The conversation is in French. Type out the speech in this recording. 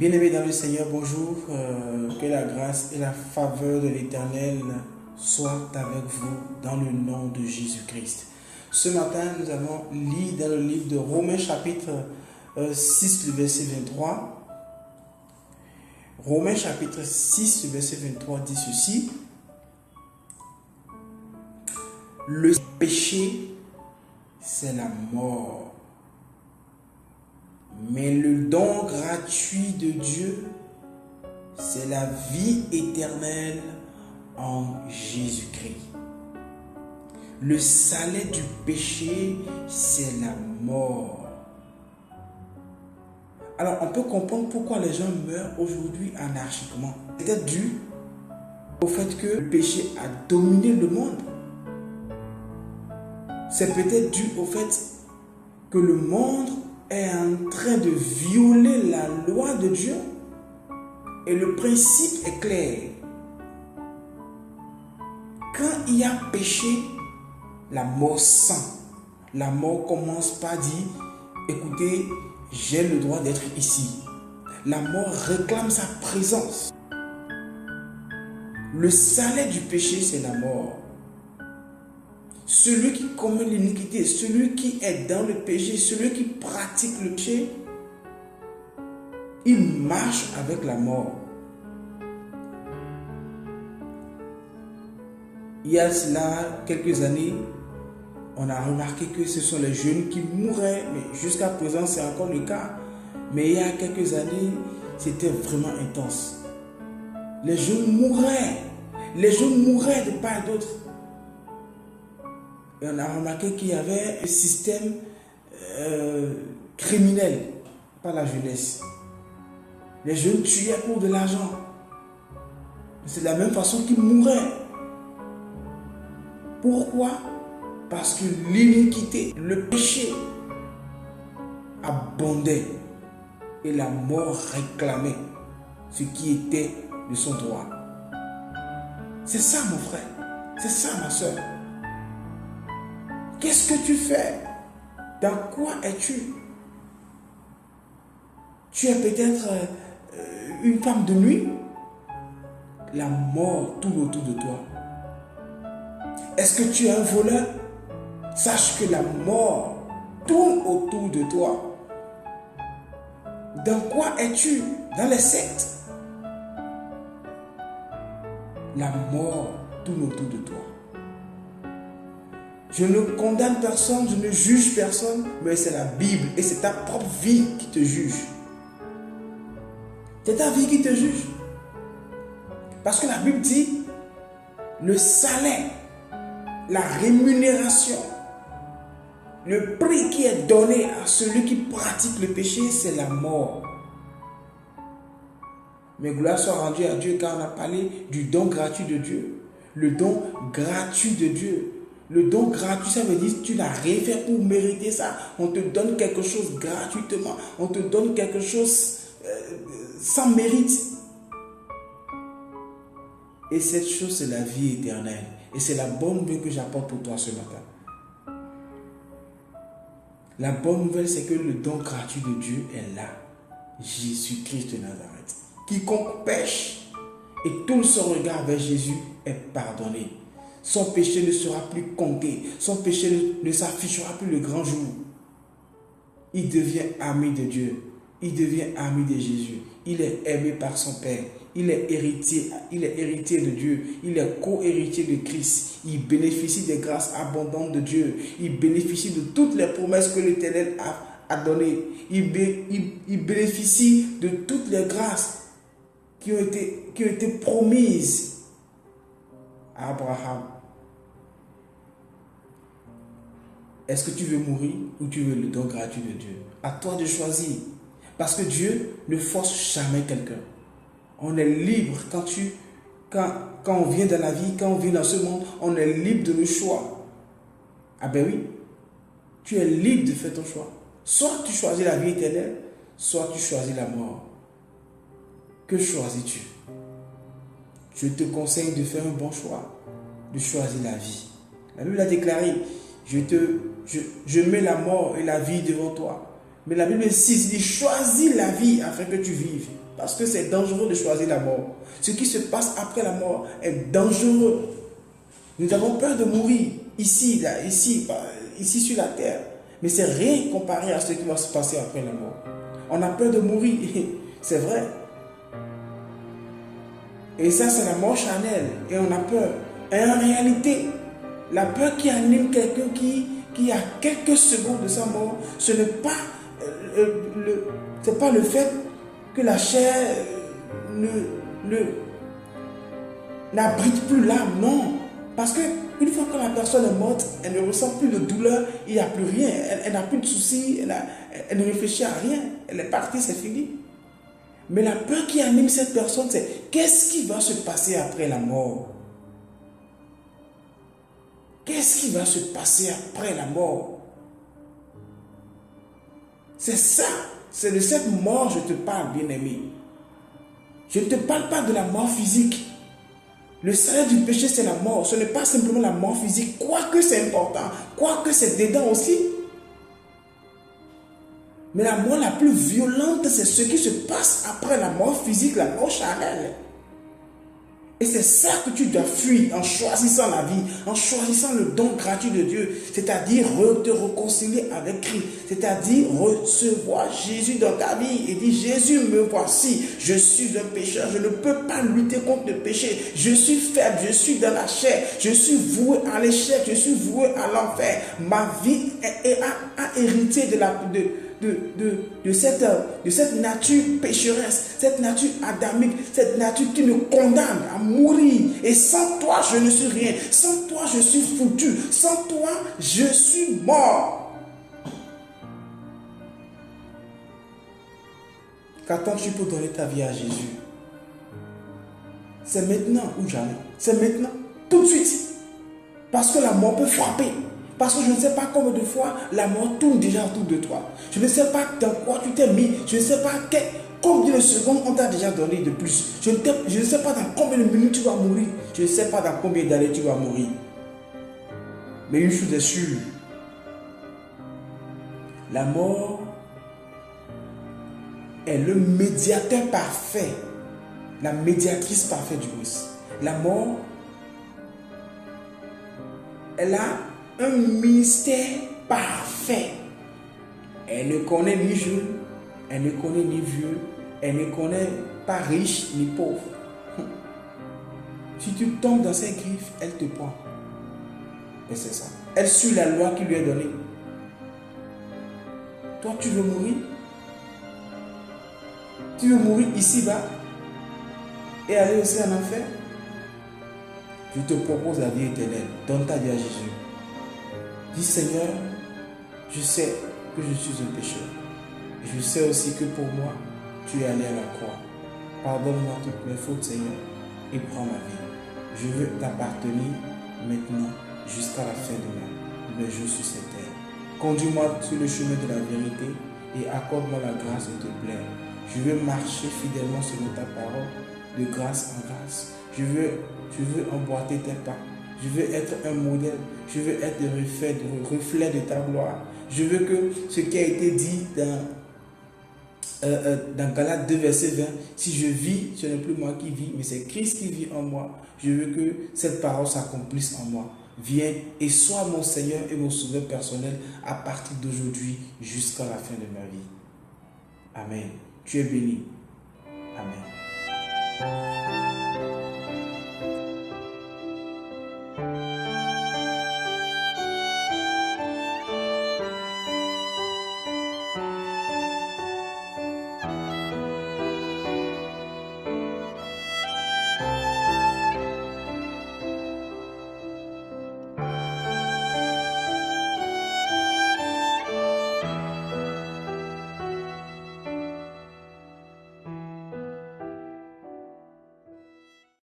Bien-aimés dans le Seigneur, bonjour. Que la grâce et la faveur de l'Éternel soient avec vous dans le nom de Jésus-Christ. Ce matin, nous allons lire dans le livre de Romains chapitre 6, le verset 23. Romains chapitre 6, le verset 23 dit ceci. Le péché, c'est la mort. Mais le don gratuit de Dieu, c'est la vie éternelle en Jésus-Christ. Le salaire du péché, c'est la mort. Alors, on peut comprendre pourquoi les gens meurent aujourd'hui anarchiquement. C'est peut-être dû au fait que le péché a dominé le monde. C'est peut-être dû au fait que le monde est en train de violer la loi de Dieu. Et le principe est clair. Quand il y a péché, la mort sent. La mort commence par dire, écoutez, j'ai le droit d'être ici. La mort réclame sa présence. Le salaire du péché, c'est la mort. Celui qui commet l'iniquité, celui qui est dans le péché, celui qui pratique le péché, il marche avec la mort. Il y a cela quelques années, on a remarqué que ce sont les jeunes qui mouraient, mais jusqu'à présent c'est encore le cas. Mais il y a quelques années, c'était vraiment intense. Les jeunes mouraient de part et d'autre. Et on a remarqué qu'il y avait un système criminel par la jeunesse. Les jeunes tuaient pour de l'argent. C'est de la même façon qu'ils mouraient. Pourquoi? Parce que l'iniquité, le péché abondait et la mort réclamait ce qui était de son droit. C'est ça mon frère, c'est ça ma soeur. Qu'est-ce que tu fais? Dans quoi es-tu? Tu es peut-être une femme de nuit. La mort tourne autour de toi. Est-ce que tu es un voleur? Sache que la mort tourne autour de toi. Dans quoi es-tu? Dans les sectes. La mort tourne autour de toi. Je ne condamne personne, je ne juge personne, mais c'est la Bible et c'est ta propre vie qui te juge. C'est ta vie qui te juge. Parce que la Bible dit, le salaire, la rémunération, le prix qui est donné à celui qui pratique le péché, c'est la mort. Mais gloire soit rendue à Dieu car on a parlé du don gratuit de Dieu. Le don gratuit de Dieu. Le don gratuit, ça veut dire que tu n'as rien fait pour mériter ça. On te donne quelque chose gratuitement. On te donne quelque chose sans mérite. Et cette chose, c'est la vie éternelle. Et c'est la bonne nouvelle que j'apporte pour toi ce matin. La bonne nouvelle, c'est que le don gratuit de Dieu est là. Jésus-Christ de Nazareth. Quiconque pêche et tourne son regard vers Jésus est pardonné. Son péché ne sera plus compté. Son péché ne s'affichera plus le grand jour. Il devient ami de Dieu. Il devient ami de Jésus. Il est aimé par son Père. Il est héritier de Dieu. Il est co-héritier de Christ. Il bénéficie des grâces abondantes de Dieu. Il bénéficie de toutes les promesses que l'Éternel a données. Il bénéficie de toutes les grâces qui ont été promises à Abraham. Est-ce que tu veux mourir ou tu veux le don gratuit de Dieu? À toi de choisir. Parce que Dieu ne force jamais quelqu'un. On est libre quand on vient dans la vie, quand on vit dans ce monde, on est libre de le choix. Ah ben oui, tu es libre de faire ton choix. Soit tu choisis la vie éternelle, soit tu choisis la mort. Que choisis-tu? Je te conseille de faire un bon choix, de choisir la vie. La Bible a déclaré, je mets la mort et la vie devant toi. Mais la Bible insiste, dit choisis la vie afin que tu vives. Parce que c'est dangereux de choisir la mort. Ce qui se passe après la mort est dangereux. Nous avons peur de mourir ici, là, ici sur la terre. Mais c'est rien comparé à ce qui va se passer après la mort. On a peur de mourir, c'est vrai. Et ça, c'est la mort charnelle. Et on a peur. Et en réalité, la peur qui anime quelqu'un qui a quelques secondes de sa mort, ce n'est pas, le fait que la chair n'abrite plus l'âme, non. Parce qu'une fois que la personne est morte, elle ne ressent plus de douleur, il n'y a plus rien, elle n'a plus de soucis, elle ne réfléchit à rien, elle est partie, c'est fini. Mais la peur qui anime cette personne, c'est qu'est-ce qui va se passer après la mort? Qu'est-ce qui va se passer après la mort? C'est ça, c'est de cette mort que je te parle, bien-aimé. Je ne te parle pas de la mort physique. Le salaire du péché, c'est la mort. Ce n'est pas simplement la mort physique, quoique c'est important, quoique c'est dedans aussi. Mais la mort la plus violente, c'est ce qui se passe après la mort physique, la mort charnelle. Et c'est ça que tu dois fuir en choisissant la vie, en choisissant le don gratuit de Dieu, c'est-à-dire te réconcilier avec Christ, c'est-à-dire recevoir Jésus dans ta vie et dire Jésus, me voici, je suis un pécheur, je ne peux pas lutter contre le péché, je suis faible, je suis dans la chair, je suis voué à l'échec, je suis voué à l'enfer. Ma vie a hérité de cette nature pécheresse, cette nature adamique, cette nature qui me condamne à mourir. Et sans toi, je ne suis rien. Sans toi, je suis foutu. Sans toi, je suis mort. Qu'attends-tu pour donner ta vie à Jésus? C'est maintenant ou jamais. C'est maintenant, tout de suite. Parce que la mort peut frapper. Parce que je ne sais pas combien de fois la mort tourne déjà autour de toi. Je ne sais pas dans quoi tu t'es mis. Je ne sais pas combien de secondes on t'a déjà donné de plus. Je ne sais pas dans combien de minutes tu vas mourir. Je ne sais pas dans combien d'années tu vas mourir. Mais une chose est sûre. La mort est le médiateur parfait. La médiatrice parfaite du Christ. La mort, elle a un ministère parfait. Elle ne connaît ni jeune, elle ne connaît ni vieux, elle ne connaît pas riche ni pauvre. Si tu tombes dans ses griffes, elle te prend. Et c'est ça. Elle suit la loi qui lui est donnée. Toi, tu veux mourir? Tu veux mourir ici-bas et aller aussi en enfer? Je te propose la vie éternelle. Donne ta vie à Jésus. Dis Seigneur, je sais que je suis un pécheur. Je sais aussi que pour moi, tu es allé à la croix. Pardonne-moi toutes mes fautes, Seigneur, et prends ma vie. Je veux t'appartenir maintenant jusqu'à la fin de mes jours sur cette terre. Conduis-moi sur le chemin de la vérité et accorde-moi la grâce de te plaire. Je veux marcher fidèlement selon ta parole, de grâce en grâce. Je veux emboîter tes pas. Je veux être un modèle. Je veux être le reflet de ta gloire. Je veux que ce qui a été dit dans Galates 2, verset 20, si je vis, ce n'est plus moi qui vis, mais c'est Christ qui vit en moi. Je veux que cette parole s'accomplisse en moi. Viens et sois mon Seigneur et mon Sauveur personnel à partir d'aujourd'hui jusqu'à la fin de ma vie. Amen. Tu es béni. Amen.